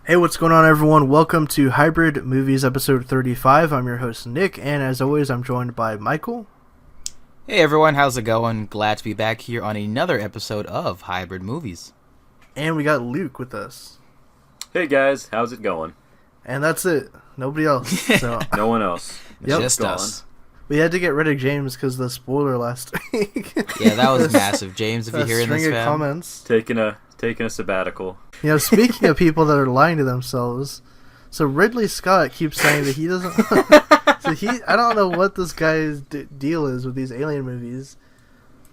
Hey, what's going on, everyone? Welcome to Hybrid Movies episode 35. I'm your host, Nick, and as always, I'm joined by Michael. Hey, everyone. How's it going? Glad to be back here on another episode of Hybrid Movies. And we got Luke with us. Hey, guys. How's it going? And that's it. Nobody else. So No one else. Yep. Just us. We had to get rid of James because of the spoiler last week. Yeah, that was massive. James, if you're hearing this, fam. Comments. Taking a sabbatical. You know, speaking of people that are lying to themselves, so Ridley Scott keeps saying that he doesn't... I don't know what this guy's deal is with these alien movies.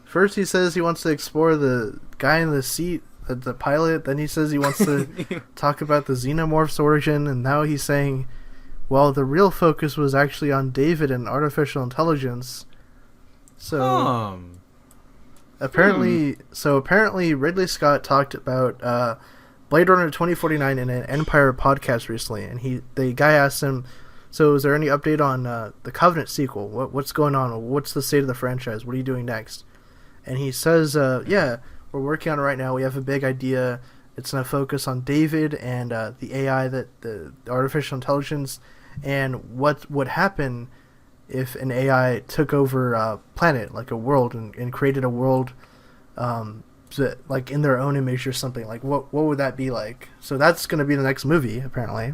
First he says he wants to explore the guy in the seat, the pilot. Then he says he wants to talk about the xenomorph's origin. And now he's saying, well, the real focus was actually on David and artificial intelligence. So... Apparently Ridley Scott talked about Blade Runner 2049 in an Empire podcast recently, and the guy asked him, so is there any update on the Covenant sequel? What's going on? What's the state of the franchise? What are you doing next? And he says, yeah, we're working on it right now. We have a big idea. It's going to focus on David and the AI, the artificial intelligence, and what would happen if an AI took over a planet, like a world, and created a world like in their own image or something. Like, what would that be like? So that's going to be the next movie, apparently.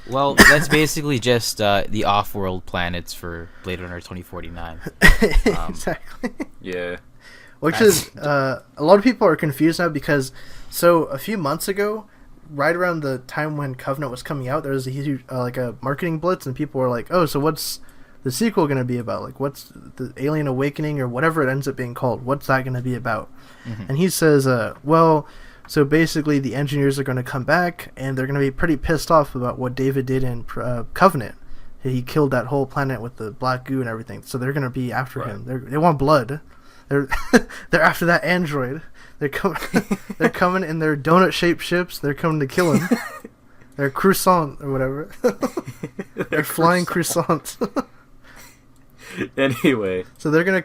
Well, that's basically just the off-world planets for Blade Runner 2049. Exactly. Yeah. Which is, a lot of people are confused now because, so a few months ago, right around the time when Covenant was coming out, there was a huge, like a marketing blitz, and people were like, oh, so what's the sequel going to be about? Like, what's the Alien Awakening or whatever it ends up being called? What's that going to be about? Mm-hmm. And he says, well, so basically the engineers are going to come back and they're going to be pretty pissed off about what David did in Covenant. He killed that whole planet with the black goo and everything. So they're going to be after him. They want blood. They're after that android. They're coming in their donut-shaped ships. They're coming to kill him. They're croissant or whatever. They're flying croissants. Anyway, so they're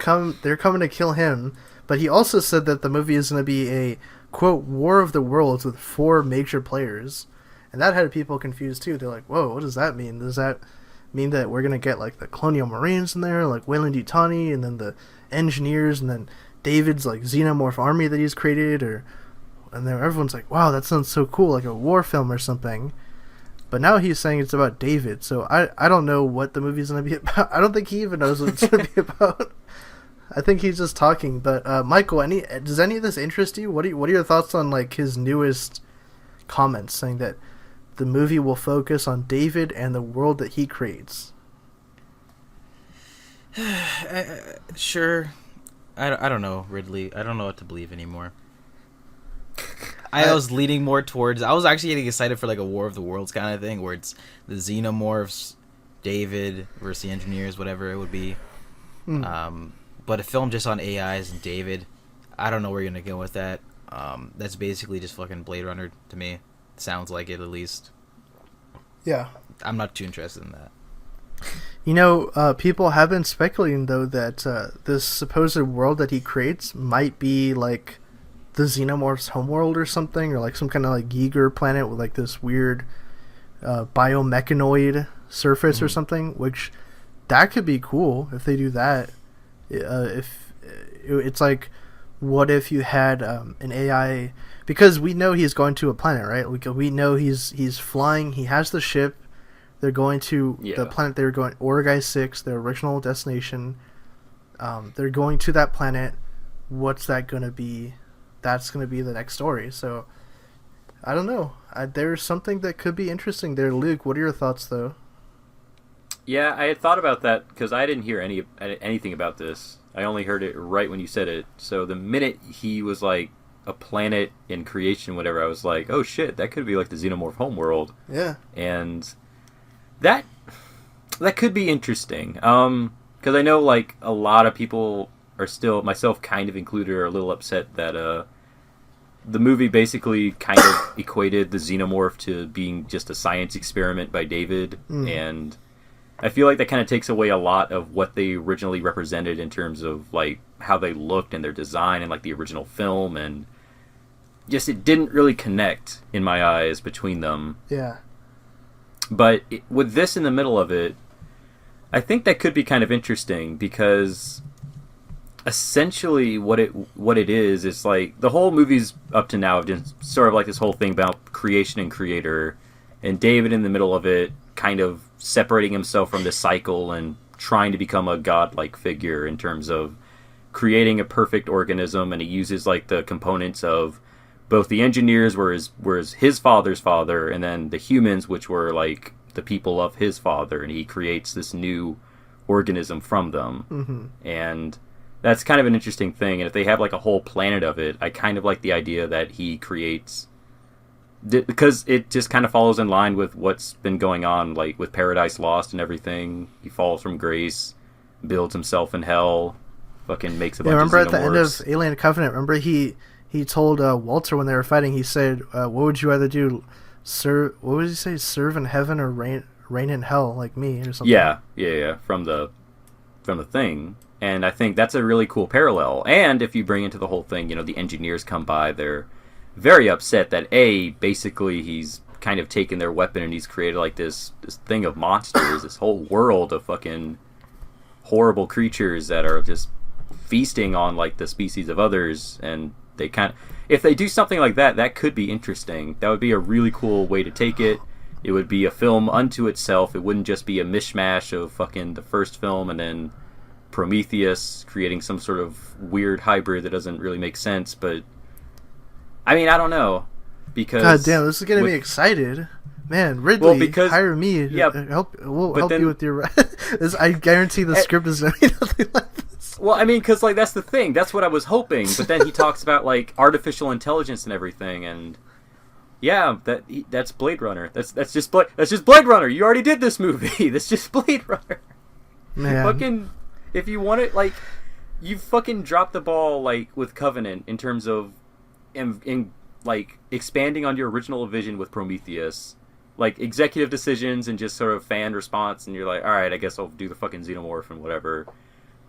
coming to kill him, but he also said that the movie is going to be a quote War of the Worlds with 4 major players, and that had people confused too. They're like, whoa, what does that mean? Does that mean that we're going to get like the Colonial Marines in there, like Weyland-Yutani, and then the engineers, and then David's like xenomorph army that he's created, and then everyone's like, wow, that sounds so cool, like a war film or something. But now he's saying it's about David, so I don't know what the movie's going to be about. I don't think he even knows what it's going to be about. I think he's just talking. But Michael, does any of this interest you? What are your thoughts on like his newest comments saying that the movie will focus on David and the world that he creates? Sure. I don't know, Ridley. I don't know what to believe anymore. I was leaning more towards... I was actually getting excited for like a War of the Worlds kind of thing, where it's the xenomorphs, David versus the engineers, whatever it would be. But a film just on AIs and David, I don't know where you're going to go with that. That's basically just fucking Blade Runner to me. Sounds like it, at least. Yeah. I'm not too interested in that. You know, people have been speculating, though, that this supposed world that he creates might be like the Xenomorph's homeworld or something, or like some kind of like Giger planet with like this weird biomechanoid surface or something, which that could be cool if they do that. If it's like, what if you had an AI, because we know he's going to a planet, right? We know he's flying, he has the ship, they're going to the planet they were going, Origai 6, their original destination. They're going to that planet. What's that going to be? That's going to be the next story. So, I don't know. There's something that could be interesting there. Luke, what are your thoughts, though? yeah, I had thought about that because I didn't hear anything about this. I only heard it right when you said it. So the minute he was like a planet in creation, whatever, I was like, oh shit, that could be like the Xenomorph homeworld. Yeah. And that could be interesting. Because I know like a lot of people are still, myself kind of included, are a little upset that the movie basically kind of equated the xenomorph to being just a science experiment by David, and I feel like that kind of takes away a lot of what they originally represented in terms of like how they looked and their design and like the original film, and just it didn't really connect in my eyes between them. Yeah. But with this in the middle of it, I think that could be kind of interesting because essentially what it is like the whole movie's up to now just sort of like this whole thing about creation and creator, and David in the middle of it kind of separating himself from this cycle and trying to become a godlike figure in terms of creating a perfect organism, and he uses like the components of both the engineers were his father's father, and then the humans, which were like the people of his father, and he creates this new organism from them. Mm-hmm. And that's kind of an interesting thing. And if they have like a whole planet of it, I kind of like the idea that he creates, because it just kind of follows in line with what's been going on, like with Paradise Lost and everything. He falls from grace, builds himself in hell, fucking makes a bunch remember of at the end of Alien Covenant, remember he told Walter when they were fighting, he said, what would you rather do, serve, what would he say, serve in heaven or reign in hell like me, or something? Yeah, from the thing. And I think that's a really cool parallel. And if you bring into the whole thing, the engineers come by, they're very upset that basically he's kind of taken their weapon and he's created like this thing of monsters, this whole world of fucking horrible creatures that are just feasting on like the species of others. And they if they do something like that, that could be interesting. That would be a really cool way to take it. It would be a film unto itself. It wouldn't just be a mishmash of fucking the first film and then Prometheus creating some sort of weird hybrid that doesn't really make sense. But I mean, I don't know, because God damn, this is getting me excited, man. Ridley, hire me. Yeah, we'll help you with your. I guarantee the script is going to be nothing like this. Well, I mean, because like that's the thing. That's what I was hoping. But then he talks about like artificial intelligence and everything, and yeah, that's Blade Runner. That's just Blade Runner. You already did this movie. That's just Blade Runner. Man. Fucking, if you want it, like, you fucking dropped the ball, like, with Covenant in terms of, in like, expanding on your original vision with Prometheus. Like, executive decisions and just sort of fan response, and you're like, alright, I guess I'll do the fucking xenomorph and whatever.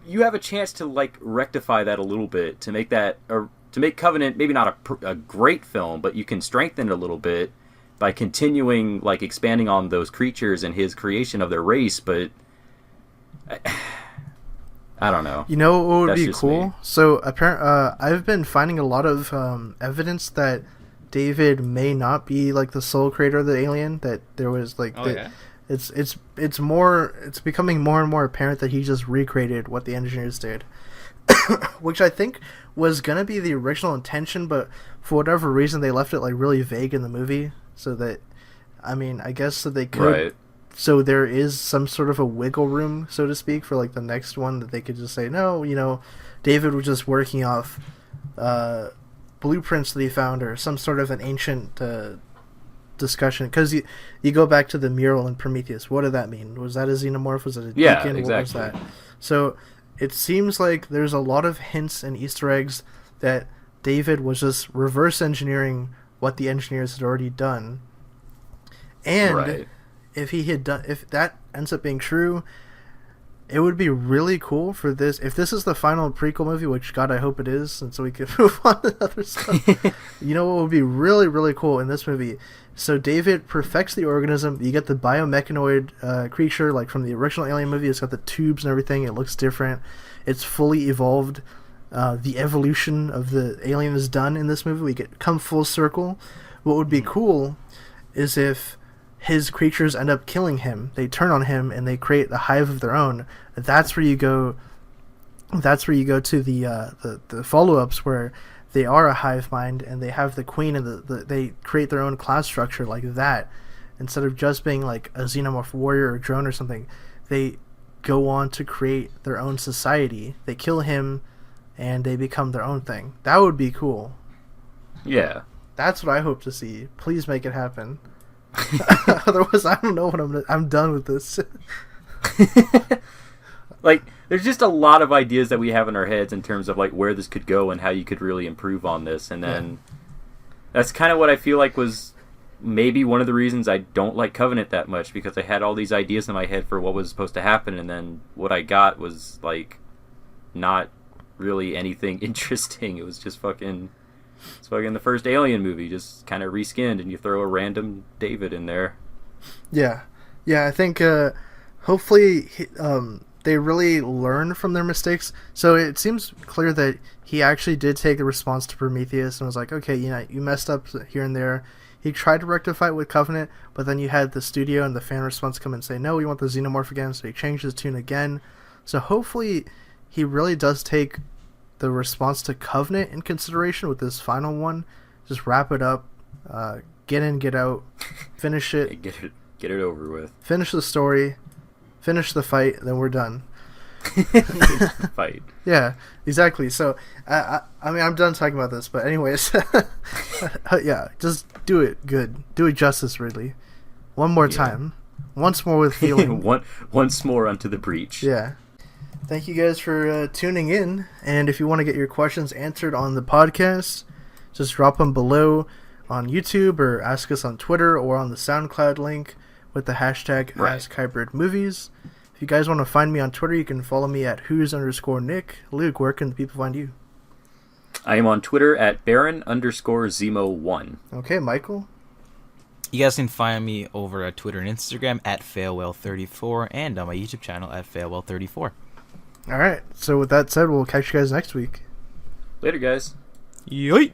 You have a chance to, like, rectify that a little bit, to make that, or to make Covenant maybe not a great film, but you can strengthen it a little bit by continuing, like, expanding on those creatures and his creation of their race, but I don't know. You know what would That's be cool? me. So I've been finding a lot of evidence that David may not be like the sole creator of the alien. That there was like, it's becoming more and more apparent that he just recreated what the engineers did, which I think was gonna be the original intention, but for whatever reason they left it like really vague in the movie. So that, I mean, I guess so they could. Right. So there is some sort of a wiggle room, so to speak, for like the next one, that they could just say, no, David was just working off blueprints that he found, or some sort of an ancient discussion. Because you go back to the mural in Prometheus. What did that mean? Was that a xenomorph? Was it a deacon? Exactly. What was that? So it seems like there's a lot of hints and Easter eggs that David was just reverse engineering what the engineers had already done. And Right. if that ends up being true, it would be really cool for this. If this is the final prequel movie, which God, I hope it is, and so we can move on to other stuff. You know what would be really, really cool in this movie? So David perfects the organism. You get the biomechanoid creature, like from the original Alien movie. It's got the tubes and everything. It looks different. It's fully evolved. The evolution of the alien is done in this movie. We come full circle. What would be cool is if his creatures end up killing him. They turn on him and they create a hive of their own. That's where you go. That's where you go to the follow-ups, where they are a hive mind and they have the queen, and they create their own class structure like that. Instead of just being like a xenomorph warrior or drone or something, they go on to create their own society. They kill him and they become their own thing. That would be cool. Yeah. That's what I hope to see. Please make it happen. Otherwise, I don't know what I'm done with this. Like, there's just a lot of ideas that we have in our heads in terms of like where this could go and how you could really improve on this, and then that's kind of what I feel like was maybe one of the reasons I don't like Covenant that much, because I had all these ideas in my head for what was supposed to happen, and then what I got was like not really anything interesting. It was just fucking It's fucking the first Alien movie, just kind of reskinned, and you throw a random David in there. Yeah, I think hopefully they really learn from their mistakes. So it seems clear that he actually did take the response to Prometheus and was like, okay, you messed up here and there. He tried to rectify it with Covenant, but then you had the studio and the fan response come and say, no, we want the Xenomorph again, so he changed his tune again. So hopefully he really does take the response to Covenant in consideration with this final one. Just wrap it up, get in, get out, finish it. Get it over with. Finish the story, finish the fight, then we're done. Fight. Yeah, exactly. So, I mean, I'm done talking about this, but anyways, yeah, just do it good. Do it justice, Ridley. One more time. Once more with feeling. Once more onto the breach. Yeah. Thank you guys for tuning in, and if you want to get your questions answered on the podcast, just drop them below on YouTube or ask us on Twitter or on the SoundCloud link with the hashtag AskHybridMovies. If you guys want to find me on Twitter, you can follow me at who's_Nick. Luke, where can the people find you? I am on Twitter at Baron_Zemo1. Okay, Michael? You guys can find me over at Twitter and Instagram at Failwell34 and on my YouTube channel at Failwell34. Alright, so with that said, we'll catch you guys next week. Later, guys. Yoit!